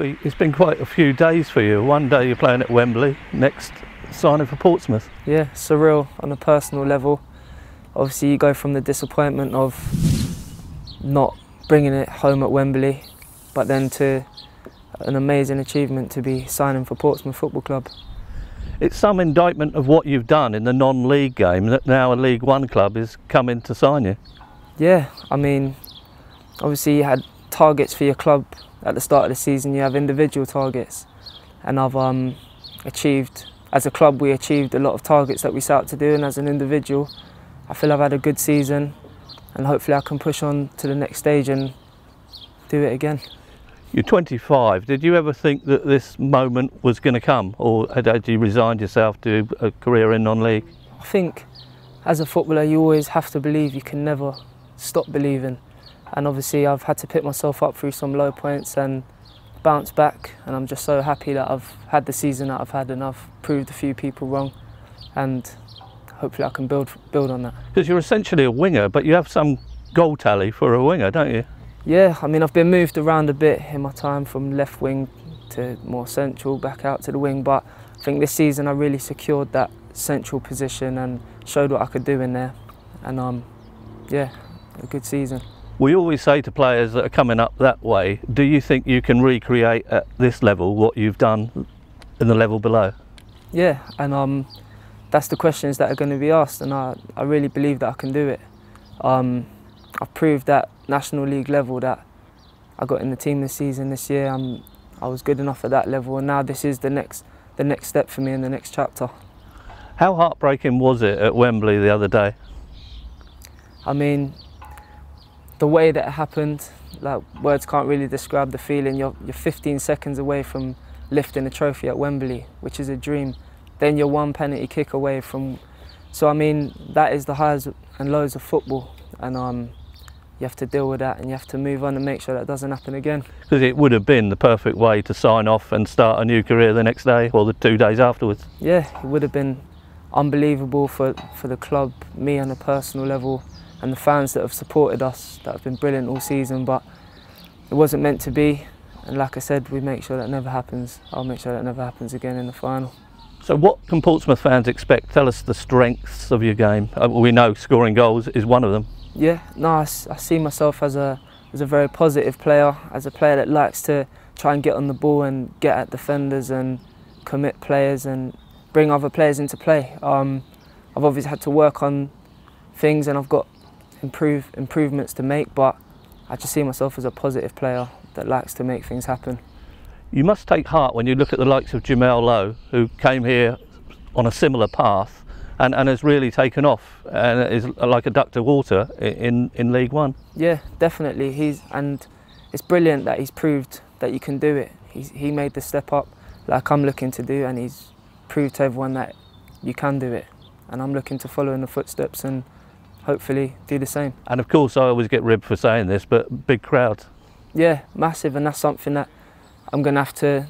Pompey, it's been quite a few days for you. One day you're playing at Wembley, next signing for Portsmouth. Yeah, surreal on a personal level. Obviously you go from the disappointment of not bringing it home at Wembley, but then to an amazing achievement to be signing for Portsmouth Football Club. It's some indictment of what you've done in the non-league game that now a League One club is coming to sign you. Yeah, I mean, obviously you had targets for your club at the start of the season, you have individual targets, and I've achieved, as a club we achieved a lot of targets that we set out to do, and as an individual I feel I've had a good season and hopefully I can push on to the next stage and do it again. You're 25, did you ever think that this moment was going to come, or had you resigned yourself to a career in non-league? I think as a footballer you always have to believe, you can never stop believing. And obviously I've had to pick myself up through some low points and bounce back, and I'm just so happy that I've had the season that I've had and I've proved a few people wrong, and hopefully I can build on that. Because you're essentially a winger, but you have some goal tally for a winger, don't you? Yeah, I mean I've been moved around a bit in my time from left wing to more central, back out to the wing, but I think this season I really secured that central position and showed what I could do in there, and yeah, a good season. We always say to players that are coming up that way, do you think you can recreate at this level what you've done in the level below? Yeah, and that's the questions that are going to be asked, and I really believe that I can do it. I've proved that National League level that I got in the team this year. I was good enough at that level, and now this is the next step for me in the next chapter. How heartbreaking was it at Wembley the other day? I mean, the way that it happened, like, words can't really describe the feeling. You're 15 seconds away from lifting a trophy at Wembley, which is a dream. Then you're one penalty kick away from... So I mean, that is the highs and lows of football, and you have to deal with that and you have to move on and make sure that doesn't happen again. Because it would have been the perfect way to sign off and start a new career the next day, or the 2 days afterwards. Yeah, it would have been unbelievable for the club, me on a personal level, and the fans that have supported us, that have been brilliant all season, but it wasn't meant to be, and like I said, we make sure that never happens. I'll make sure that never happens again in the final. So what can Portsmouth fans expect? Tell us the strengths of your game. We know scoring goals is one of them. Yeah, no, I see myself as a very positive player, as a player that likes to try and get on the ball and get at defenders and commit players and bring other players into play. I've obviously had to work on things and I've got improvements to make, but I just see myself as a positive player that likes to make things happen. You must take heart when you look at the likes of Jamel Lowe, who came here on a similar path and has really taken off and is like a duck to water in League One. Yeah, definitely. And it's brilliant that he's proved that you can do it. He made the step up like I'm looking to do, and he's proved to everyone that you can do it. And I'm looking to follow in the footsteps and hopefully do the same. And of course, I always get ribbed for saying this, but big crowds. Yeah, massive, and that's something that I'm going to have to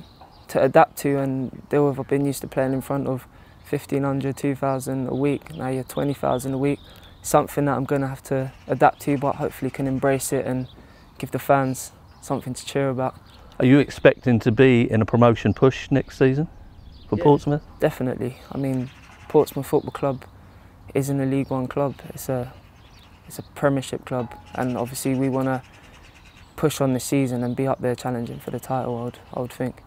adapt to and deal with. I've been used to playing in front of 1,500, 2,000 a week. Now you're 20,000 a week. Something that I'm going to have to adapt to, but hopefully can embrace it and give the fans something to cheer about. Are you expecting to be in a promotion push next season for Portsmouth? Definitely. I mean, Portsmouth Football Club isn't a League One club. It's a Premiership club, and obviously we want to push on this season and be up there challenging for the title, I would think.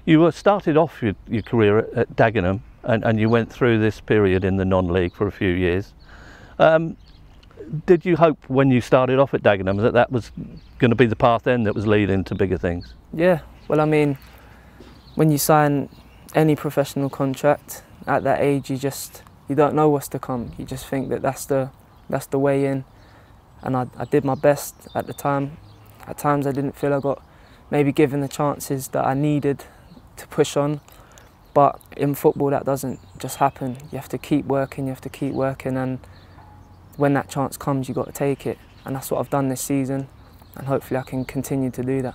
You started off your career at Dagenham, and you went through this period in the non-league for a few years. Did you hope when you started off at Dagenham that was going to be the path then that was leading to bigger things? Yeah, well, I mean, when you sign any professional contract at that age, you don't know what's to come. You just think that that's the way in, and I did my best at the time. At times I didn't feel I got maybe given the chances that I needed to push on, but in football that doesn't just happen. You have to keep working, and when that chance comes you've got to take it, and that's what I've done this season, and hopefully I can continue to do that.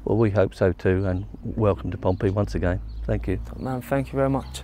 Well, we hope so too, and welcome to Pompey once again. Thank you. Man, thank you very much.